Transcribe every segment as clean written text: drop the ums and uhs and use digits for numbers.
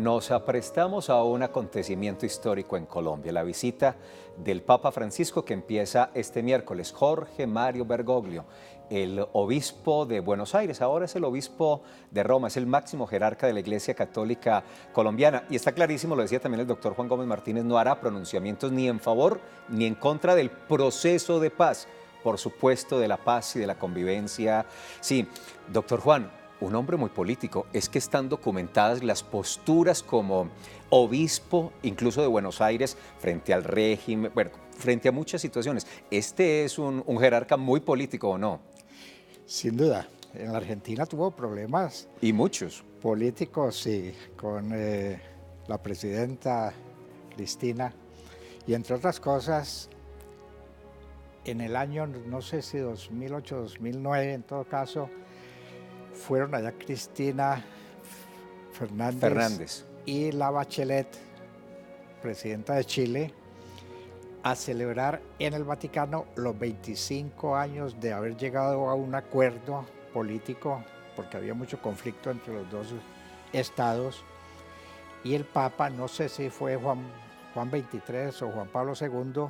nos aprestamos a un acontecimiento histórico en Colombia, la visita del Papa Francisco que empieza este miércoles. Jorge Mario Bergoglio, el obispo de Buenos Aires, ahora es el obispo de Roma, es el máximo jerarca de la Iglesia Católica colombiana. Y está clarísimo, lo decía también el doctor Juan Gómez Martínez, no hará pronunciamientos ni en favor ni en contra del proceso de paz, por supuesto, de la paz y de la convivencia. Sí, doctor Juan, un hombre muy político, es que están documentadas las posturas como obispo, incluso de Buenos Aires, frente al régimen, bueno, frente a muchas situaciones. Este es un jerarca muy político, ¿o no? Sin duda, en la Argentina tuvo problemas Y muchos. políticos, sí, con la presidenta Cristina, y entre otras cosas, en el año, no sé si 2008, 2009, en todo caso, fueron allá Cristina Fernández y la Bachelet, presidenta de Chile, a celebrar en el Vaticano los 25 años de haber llegado a un acuerdo político, porque había mucho conflicto entre los dos estados, y el Papa, no sé si fue Juan XXIII o Juan Pablo II,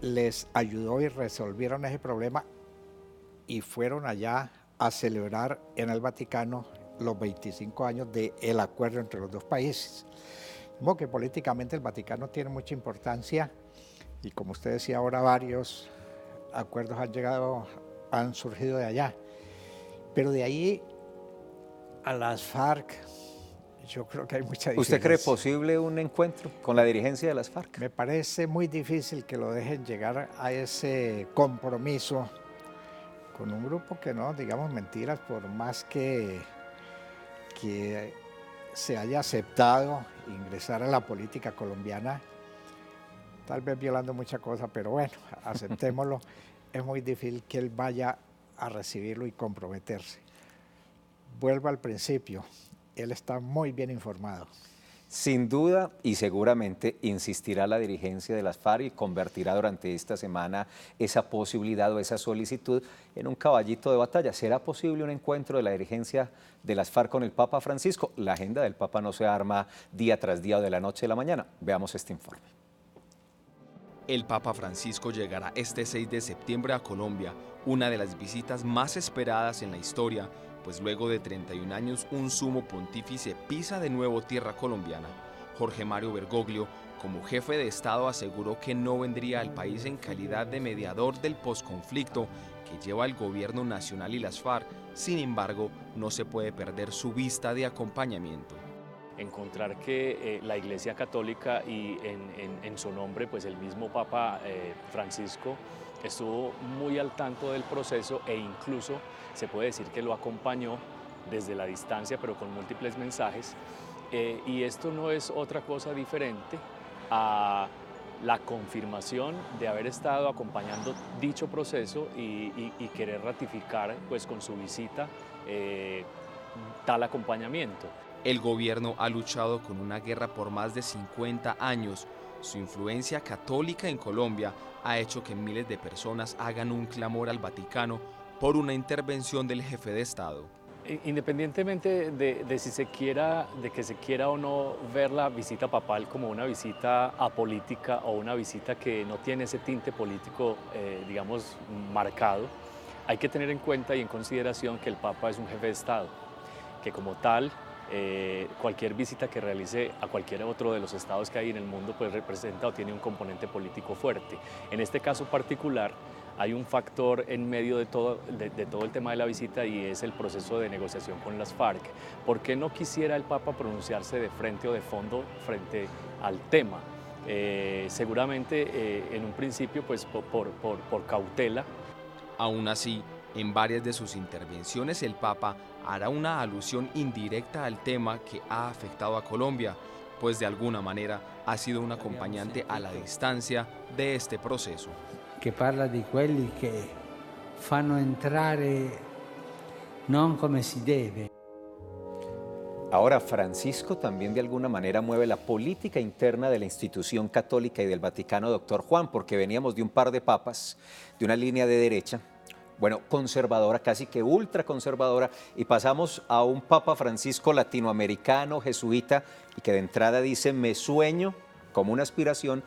les ayudó y resolvieron ese problema y fueron allá a celebrar en el Vaticano los 25 años del acuerdo entre los dos países. Como que políticamente el Vaticano tiene mucha importancia y como usted decía ahora varios acuerdos han surgido de allá. Pero de ahí a las FARC, yo creo que hay mucha diferencia. ¿Usted cree posible un encuentro con la dirigencia de las FARC? Me parece muy difícil que lo dejen llegar a ese compromiso con un grupo que no, digamos mentiras, por más que se haya aceptado ingresar a la política colombiana, tal vez violando muchas cosas, pero bueno, aceptémoslo, es muy difícil que él vaya a recibirlo y comprometerse. Vuelvo al principio, él está muy bien informado. Sin duda y seguramente insistirá la dirigencia de las FARC y convertirá durante esta semana esa posibilidad o esa solicitud en un caballito de batalla. ¿Será posible un encuentro de la dirigencia de las FARC con el Papa Francisco? La agenda del Papa no se arma día tras día o de la noche a la mañana. Veamos este informe. El Papa Francisco llegará este 6 de septiembre a Colombia, una de las visitas más esperadas en la historia, pues luego de 31 años un sumo pontífice pisa de nuevo tierra colombiana. Jorge Mario Bergoglio, como jefe de Estado, aseguró que no vendría al país en calidad de mediador del posconflicto que lleva el gobierno nacional y las FARC. Sin embargo, no se puede perder su vista de acompañamiento. Encontrar que la Iglesia Católica y en su nombre, pues el mismo Papa Francisco estuvo muy al tanto del proceso e incluso se puede decir que lo acompañó desde la distancia, pero con múltiples mensajes. Y esto no es otra cosa diferente a la confirmación de haber estado acompañando dicho proceso y querer ratificar pues, con su visita tal acompañamiento. El gobierno ha luchado con una guerra por más de 50 años. Su influencia católica en Colombia ha hecho que miles de personas hagan un clamor al Vaticano por una intervención del jefe de Estado. Independientemente de que se quiera o no ver la visita papal como una visita apolítica o una visita que no tiene ese tinte político, digamos, marcado, hay que tener en cuenta y en consideración que el Papa es un jefe de Estado, que como tal, cualquier visita que realice a cualquier otro de los estados que hay en el mundo pues representa o tiene un componente político fuerte. En este caso particular hay un factor en medio de todo el tema de la visita y es el proceso de negociación con las FARC. ¿Por qué no quisiera el Papa pronunciarse de frente o de fondo frente al tema? Seguramente en un principio pues por cautela. Aún así, en varias de sus intervenciones el Papa hará una alusión indirecta al tema que ha afectado a Colombia, pues de alguna manera ha sido un acompañante a la distancia de este proceso. Que parla di quelli che fanno entrare non come si deve. Ahora, Francisco también de alguna manera mueve la política interna de la institución católica y del Vaticano, doctor Juan, porque veníamos de un par de papas, de una línea de derecha, bueno, conservadora, casi que ultraconservadora, y pasamos a un Papa Francisco latinoamericano, jesuita, y que de entrada dice, me sueño, como una aspiración,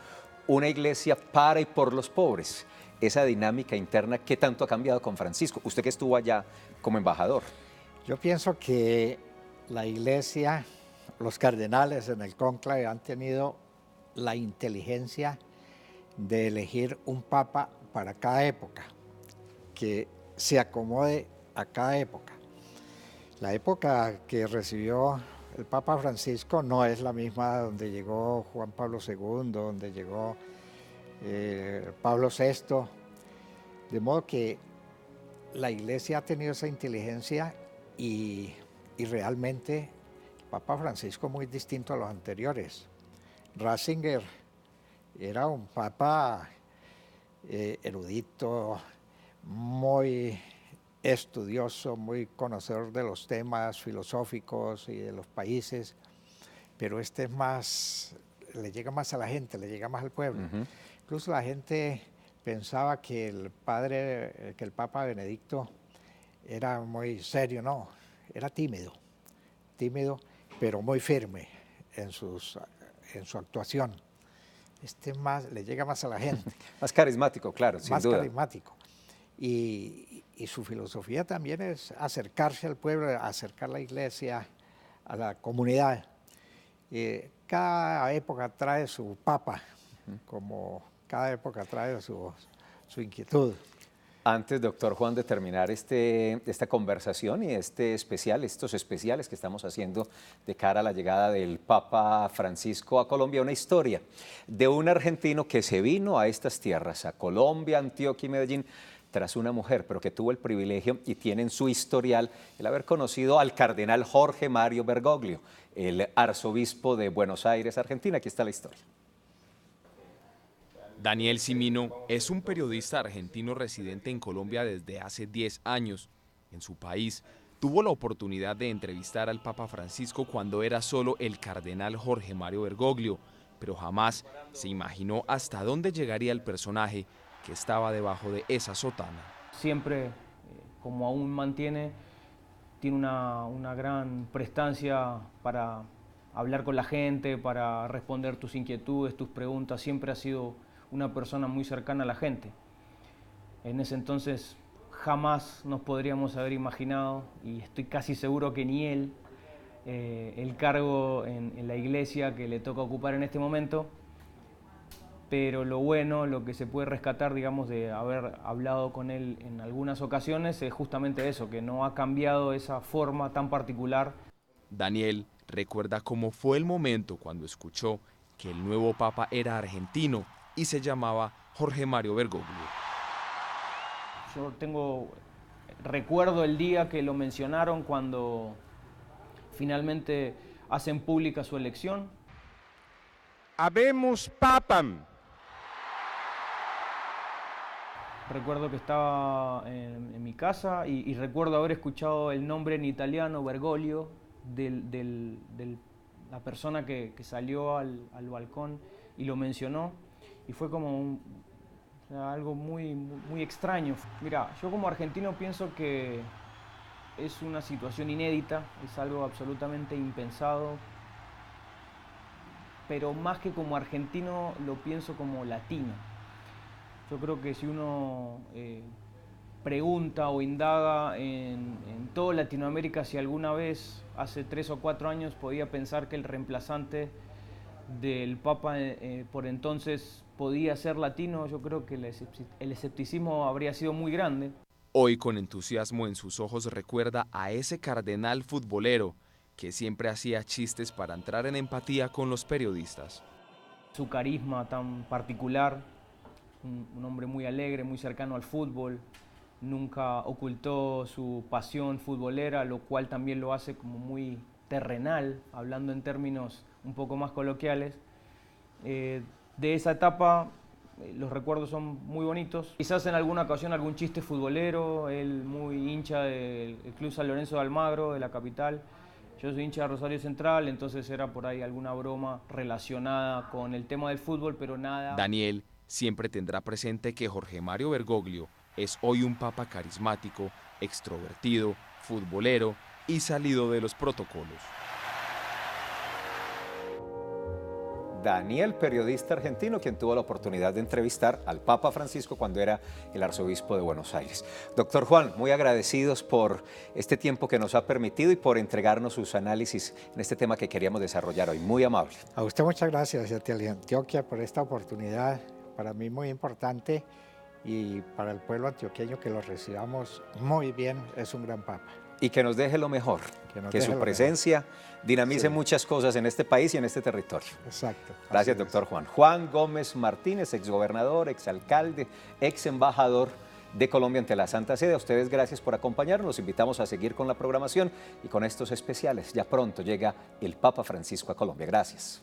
una iglesia para y por los pobres. Esa dinámica interna, ¿qué tanto ha cambiado con Francisco? Usted que estuvo allá como embajador. Yo pienso que la iglesia, los cardenales en el cónclave han tenido la inteligencia de elegir un papa para cada época, que se acomode a cada época. La época que recibió el Papa Francisco no es la misma donde llegó Juan Pablo II, donde llegó Pablo VI, de modo que la iglesia ha tenido esa inteligencia y realmente el Papa Francisco es muy distinto a los anteriores. Ratzinger era un papa erudito, muy estudioso, muy conocedor de los temas filosóficos y de los países, pero este es más, le llega más a la gente, le llega más al pueblo. Incluso la gente pensaba que el Papa Benedicto era muy serio, no, era tímido, pero muy firme en su actuación. Este más, le llega más a la gente. Más carismático, claro, sin duda. Más carismático. Y su filosofía también es acercarse al pueblo, acercar la iglesia a la comunidad. Cada época trae su papa, como cada época trae su inquietud. Antes, doctor Juan, de terminar esta conversación y estos especiales que estamos haciendo de cara a la llegada del Papa Francisco a Colombia, una historia de un argentino que se vino a estas tierras, a Colombia, Antioquia y Medellín, tras una mujer, pero que tuvo el privilegio y tiene en su historial el haber conocido al cardenal Jorge Mario Bergoglio, el arzobispo de Buenos Aires, Argentina. Aquí está la historia. Daniel Cimino es un periodista argentino residente en Colombia desde hace 10 años. En su país, tuvo la oportunidad de entrevistar al Papa Francisco cuando era solo el cardenal Jorge Mario Bergoglio, pero jamás se imaginó hasta dónde llegaría el personaje que estaba debajo de esa sotana. Siempre, como aún mantiene, tiene una gran prestancia para hablar con la gente, para responder tus inquietudes, tus preguntas. Siempre ha sido una persona muy cercana a la gente. En ese entonces jamás nos podríamos haber imaginado, y estoy casi seguro que ni él, el cargo en la iglesia que le toca ocupar en este momento. Pero lo bueno, lo que se puede rescatar, digamos, de haber hablado con él en algunas ocasiones es justamente eso, que no ha cambiado esa forma tan particular. Daniel recuerda cómo fue el momento cuando escuchó que el nuevo papa era argentino y se llamaba Jorge Mario Bergoglio. Yo recuerdo el día que lo mencionaron cuando finalmente hacen pública su elección. Habemos papam. Recuerdo que estaba en mi casa y recuerdo haber escuchado el nombre en italiano, Bergoglio, de la persona que salió al balcón y lo mencionó, y fue como algo muy extraño. Mira, yo como argentino pienso que es una situación inédita, es algo absolutamente impensado, pero más que como argentino lo pienso como latino. Yo creo que si uno pregunta o indaga en toda Latinoamérica, si alguna vez hace 3 o 4 años podía pensar que el reemplazante del Papa por entonces podía ser latino, yo creo que el escepticismo habría sido muy grande. Hoy, con entusiasmo en sus ojos, recuerda a ese cardenal futbolero que siempre hacía chistes para entrar en empatía con los periodistas. Su carisma tan particular, un hombre muy alegre, muy cercano al fútbol, nunca ocultó su pasión futbolera, lo cual también lo hace como muy terrenal, hablando en términos un poco más coloquiales. De esa etapa los recuerdos son muy bonitos. Quizás en alguna ocasión algún chiste futbolero, él muy hincha del Club San Lorenzo de Almagro, de la capital. Yo soy hincha de Rosario Central, entonces era por ahí alguna broma relacionada con el tema del fútbol, pero nada. Daniel siempre tendrá presente que Jorge Mario Bergoglio es hoy un papa carismático, extrovertido, futbolero y salido de los protocolos. Daniel, periodista argentino, quien tuvo la oportunidad de entrevistar al Papa Francisco cuando era el arzobispo de Buenos Aires. Doctor Juan, muy agradecidos por este tiempo que nos ha permitido y por entregarnos sus análisis en este tema que queríamos desarrollar hoy. Muy amable. A usted muchas gracias, y a Teleantioquia, por esta oportunidad, para mí muy importante, y para el pueblo antioqueño que lo recibamos muy bien, es un gran papa. Y que nos deje lo mejor, que su presencia dinamice muchas cosas en este país y en este territorio. Exacto. Gracias, doctor Juan. Juan Gómez Martínez, exgobernador, exalcalde, ex embajador de Colombia ante la Santa Sede. A ustedes gracias por acompañarnos. Los invitamos a seguir con la programación y con estos especiales. Ya pronto llega el Papa Francisco a Colombia. Gracias.